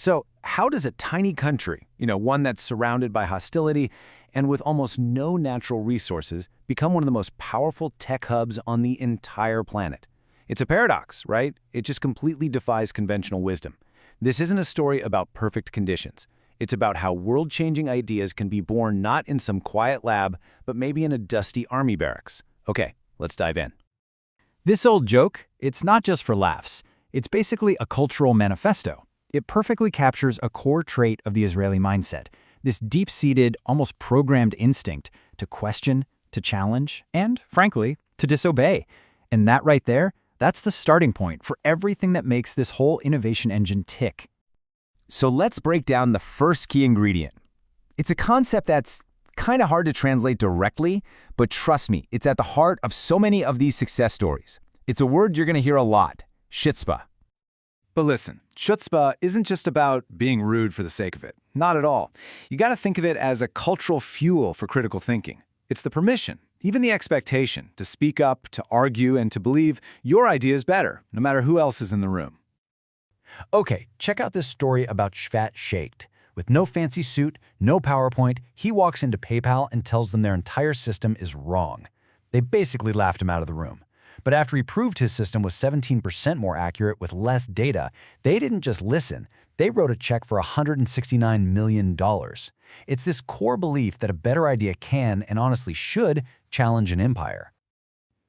So how does a tiny country, one that's surrounded by hostility and with almost no natural resources, become one of the most powerful tech hubs on the entire planet? It's a paradox, right? It just completely defies conventional wisdom. This isn't a story about perfect conditions. It's about how world-changing ideas can be born not in some quiet lab, but maybe in a dusty army barracks. Okay, let's dive in. This old joke, it's not just for laughs. It's basically a cultural manifesto. It perfectly captures a core trait of the Israeli mindset, this deep-seated, almost programmed instinct to question, to challenge, and, frankly, to disobey. And that right there, that's the starting point for everything that makes this whole innovation engine tick. So let's break down the first key ingredient. It's a concept that's kind of hard to translate directly, but trust me, it's at the heart of so many of these success stories. It's a word you're going to hear a lot, chutzpah. But listen, chutzpah isn't just about being rude for the sake of it. Not at all. You got to think of it as a cultural fuel for critical thinking. It's the permission, even the expectation, to speak up, to argue, and to believe your idea is better, no matter who else is in the room. Okay, check out this story about Shvat Shaked. With no fancy suit, no PowerPoint, he walks into PayPal and tells them their entire system is wrong. They basically laughed him out of the room. But after he proved his system was 17% more accurate with less data, they didn't just listen, they wrote a check for $169 million. It's this core belief that a better idea can, and honestly should, challenge an empire.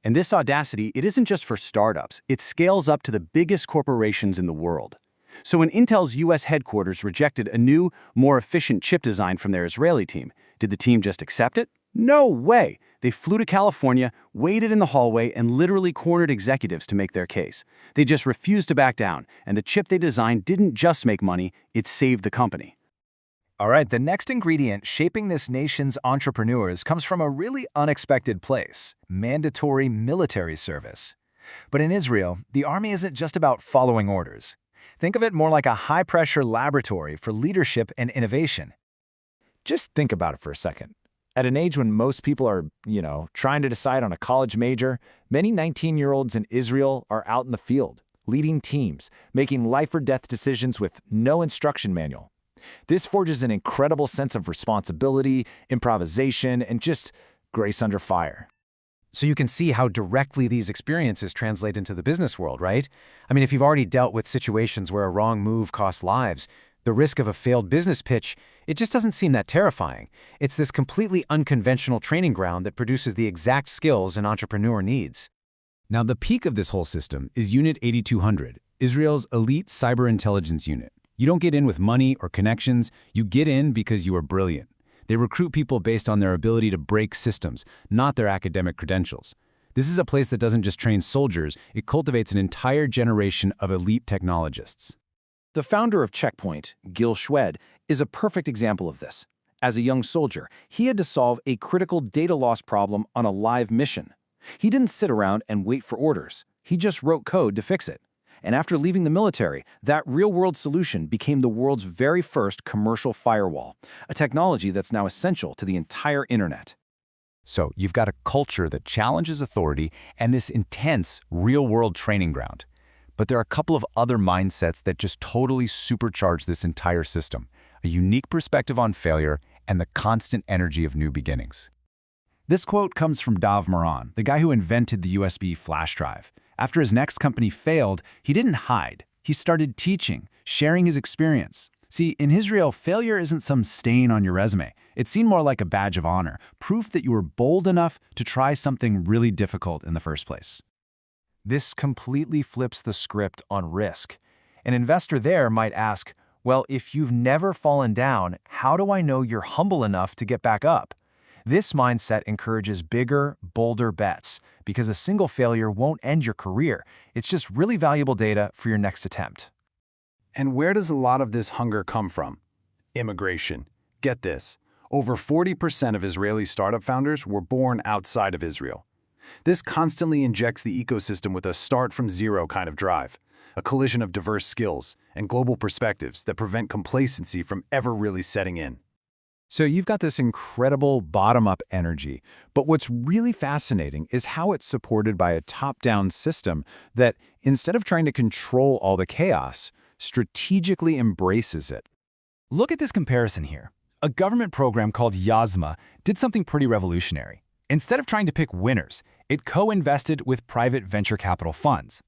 And this audacity, it isn't just for startups. It scales up to the biggest corporations in the world. So when Intel's US headquarters rejected a new, more efficient chip design from their Israeli team, did the team just accept it? No way! They flew to California, waited in the hallway, and literally cornered executives to make their case. They just refused to back down, and the chip they designed didn't just make money, it saved the company. All right, the next ingredient shaping this nation's entrepreneurs comes from a really unexpected place: mandatory military service. But in Israel, the army isn't just about following orders. Think of it more like a high-pressure laboratory for leadership and innovation. Just think about it for a second. At an age when most people are, trying to decide on a college major, many 19-year-olds in Israel are out in the field, leading teams, making life-or-death decisions with no instruction manual. This forges an incredible sense of responsibility, improvisation, and just grace under fire. So you can see how directly these experiences translate into the business world, right? I mean, if you've already dealt with situations where a wrong move costs lives, the risk of a failed business pitch, it just doesn't seem that terrifying. It's this completely unconventional training ground that produces the exact skills an entrepreneur needs. Now, the peak of this whole system is Unit 8200, Israel's elite cyber intelligence unit. You don't get in with money or connections, you get in because you are brilliant. They recruit people based on their ability to break systems, not their academic credentials. This is a place that doesn't just train soldiers, it cultivates an entire generation of elite technologists. The founder of Checkpoint, Gil Shwed, is a perfect example of this. As a young soldier, he had to solve a critical data loss problem on a live mission. He didn't sit around and wait for orders. He just wrote code to fix it. And after leaving the military, that real-world solution became the world's very first commercial firewall, a technology that's now essential to the entire internet. So you've got a culture that challenges authority and this intense real-world training ground. But there are a couple of other mindsets that just totally supercharge this entire system: a unique perspective on failure and the constant energy of new beginnings. This quote comes from Dov Moran, the guy who invented the USB flash drive. After his next company failed, he didn't hide. He started teaching, sharing his experience. See, in Israel, failure isn't some stain on your resume. It's seen more like a badge of honor, proof that you were bold enough to try something really difficult in the first place. This completely flips the script on risk. An investor there might ask, well, if you've never fallen down, how do I know you're humble enough to get back up? This mindset encourages bigger, bolder bets, because a single failure won't end your career. It's just really valuable data for your next attempt. And where does a lot of this hunger come from? Immigration. Get this. Over 40% of Israeli startup founders were born outside of Israel. This constantly injects the ecosystem with a start-from-zero kind of drive, a collision of diverse skills and global perspectives that prevent complacency from ever really setting in. So you've got this incredible bottom-up energy, but what's really fascinating is how it's supported by a top-down system that, instead of trying to control all the chaos, strategically embraces it. Look at this comparison here. A government program called Yazma did something pretty revolutionary. Instead of trying to pick winners, it co-invested with private venture capital funds.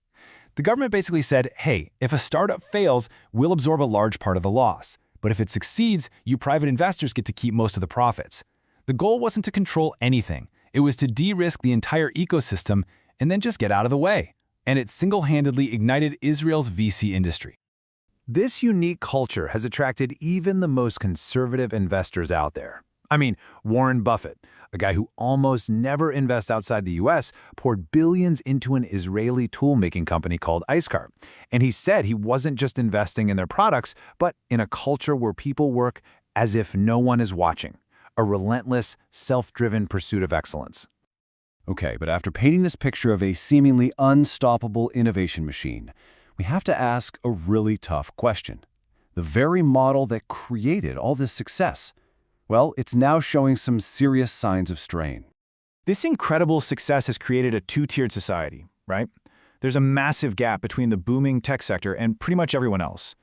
The government basically said, hey, if a startup fails, we'll absorb a large part of the loss. But if it succeeds, you private investors get to keep most of the profits. The goal wasn't to control anything. It was to de-risk the entire ecosystem and then just get out of the way. And it single-handedly ignited Israel's VC industry. This unique culture has attracted even the most conservative investors out there. I mean, Warren Buffett, a guy who almost never invests outside the US, poured billions into an Israeli tool-making company called Icecart. And he said he wasn't just investing in their products, but in a culture where people work as if no one is watching. A relentless, self-driven pursuit of excellence. Okay, but after painting this picture of a seemingly unstoppable innovation machine, we have to ask a really tough question. The very model that created all this success, well, it's now showing some serious signs of strain. This incredible success has created a two-tiered society, right? There's a massive gap between the booming tech sector and pretty much everyone else.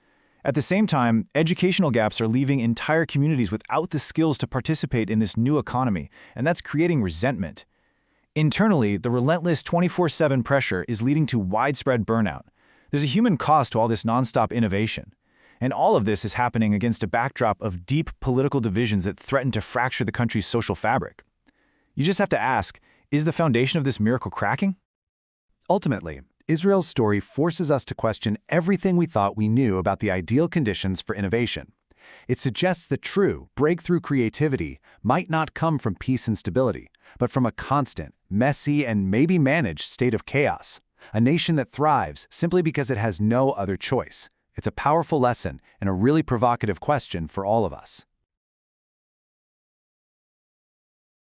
At the same time, educational gaps are leaving entire communities without the skills to participate in this new economy, and that's creating resentment. Internally, the relentless 24/7 pressure is leading to widespread burnout. There's a human cost to all this nonstop innovation. And all of this is happening against a backdrop of deep political divisions that threaten to fracture the country's social fabric. You just have to ask, is the foundation of this miracle cracking? Ultimately, Israel's story forces us to question everything we thought we knew about the ideal conditions for innovation. It suggests that true, breakthrough creativity might not come from peace and stability, but from a constant, messy, and maybe managed state of chaos. A nation that thrives simply because it has no other choice. It's a powerful lesson and a really provocative question for all of us.